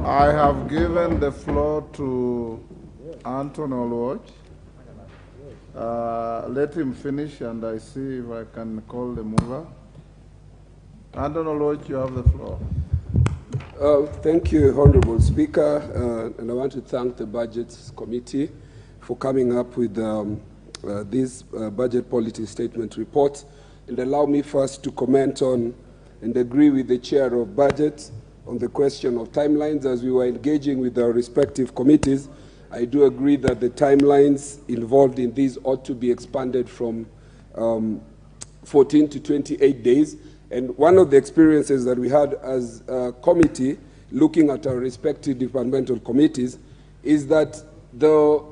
I have given the floor to Mp.Oluoch. Let him finish and I see if I can call the mover. Mp.Oluoch, you have the floor. Thank you, Honorable Speaker, and I want to thank the Budget Committee for coming up with this Budget Policy Statement report. And allow me first to comment on and agree with the Chair of Budget on the question of timelines. As we were engaging with our respective committees, I do agree that the timelines involved in these ought to be expanded from 14 to 28 days. And one of the experiences that we had as a committee, looking at our respective departmental committees, is that the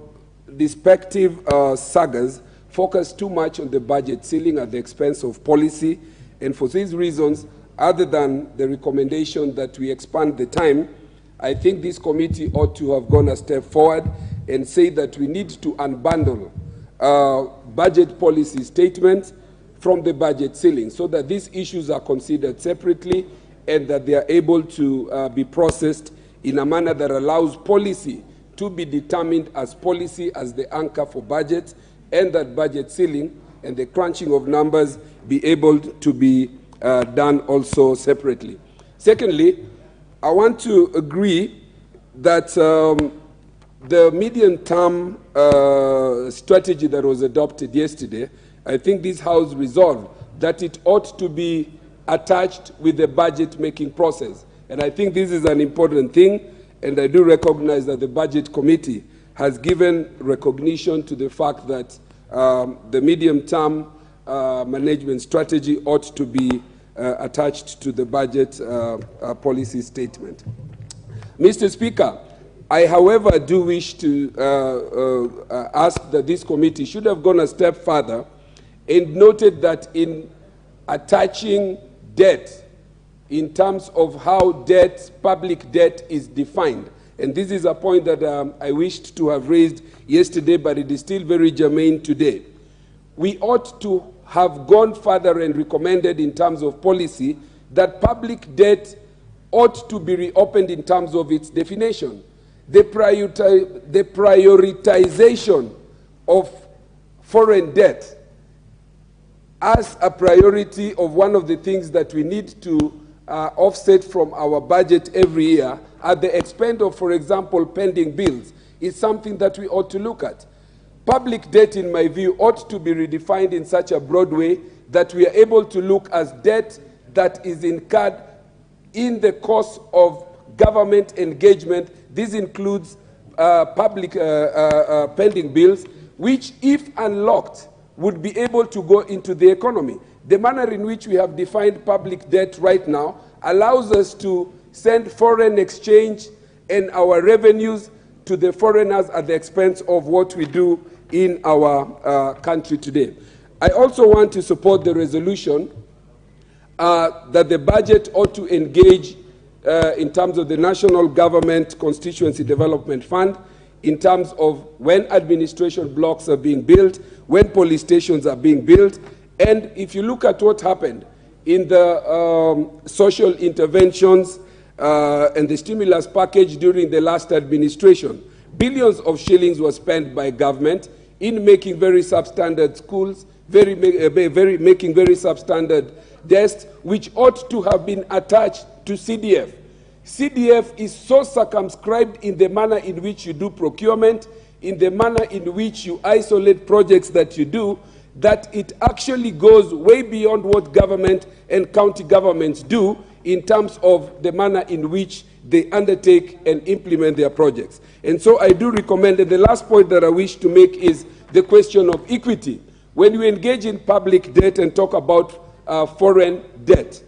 respective sagas focus too much on the budget ceiling at the expense of policy. And for these reasons, other than the recommendation that we expand the time, I think this committee ought to have gone a step forward and say that we need to unbundle budget policy statements from the budget ceiling so that these issues are considered separately and that they are able to be processed in a manner that allows policy to be determined as policy as the anchor for budget, and that budget ceiling and the crunching of numbers be able to be done also separately. Secondly, I want to agree that the medium-term strategy that was adopted yesterday, I think this House resolved that it ought to be attached with the budget-making process. And I think this is an important thing, and I do recognize that the Budget Committee has given recognition to the fact that the medium-term management strategy ought to be attached to the budget policy statement. Mr. Speaker, I, however, do wish to ask that this committee should have gone a step further and noted that in attaching debt in terms of how debt, public debt is defined, and this is a point that I wished to have raised yesterday, but it is still very germane today. We ought to have gone further and recommended in terms of policy that public debt ought to be reopened in terms of its definition. The prioritization of foreign debt as a priority of one of the things that we need to offset from our budget every year at the expense of, for example, pending bills, is something that we ought to look at. Public debt, in my view, ought to be redefined in such a broad way that we are able to look as debt that is incurred in the course of government engagement. This includes public pending bills, which, if unlocked, would be able to go into the economy. The manner in which we have defined public debt right now allows us to send foreign exchange and our revenues to the foreigners at the expense of what we do in our country today. I also want to support the resolution that the budget ought to engage in terms of the National Government Constituency Development Fund, in terms of when administration blocks are being built, when police stations are being built. And if you look at what happened in the social interventions and the stimulus package during the last administration, billions of shillings were spent by government in making very substandard schools, making very substandard desks, which ought to have been attached to CDF. CDF is so circumscribed in the manner in which you do procurement, in the manner in which you isolate projects that you do, that it actually goes way beyond what government and county governments do in terms of the manner in which they undertake and implement their projects. And so I do recommend, and the last point that I wish to make is the question of equity. When we engage in public debt and talk about foreign debt,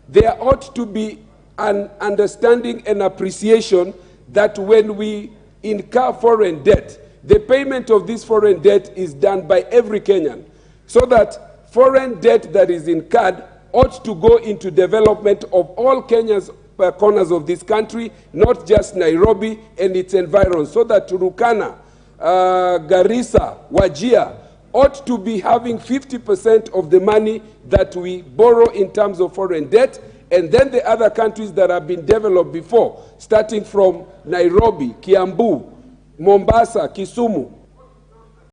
there ought to be an understanding and appreciation that when we incur foreign debt, the payment of this foreign debt is done by every Kenyan, so that foreign debt that is incurred ought to go into development of all Kenya's corners of this country, not just Nairobi and its environs, so that Turkana, Garissa, Wajir ought to be having 50% of the money that we borrow in terms of foreign debt, and then the other countries that have been developed before, starting from Nairobi, Kiambu, Mombasa, Kisumu,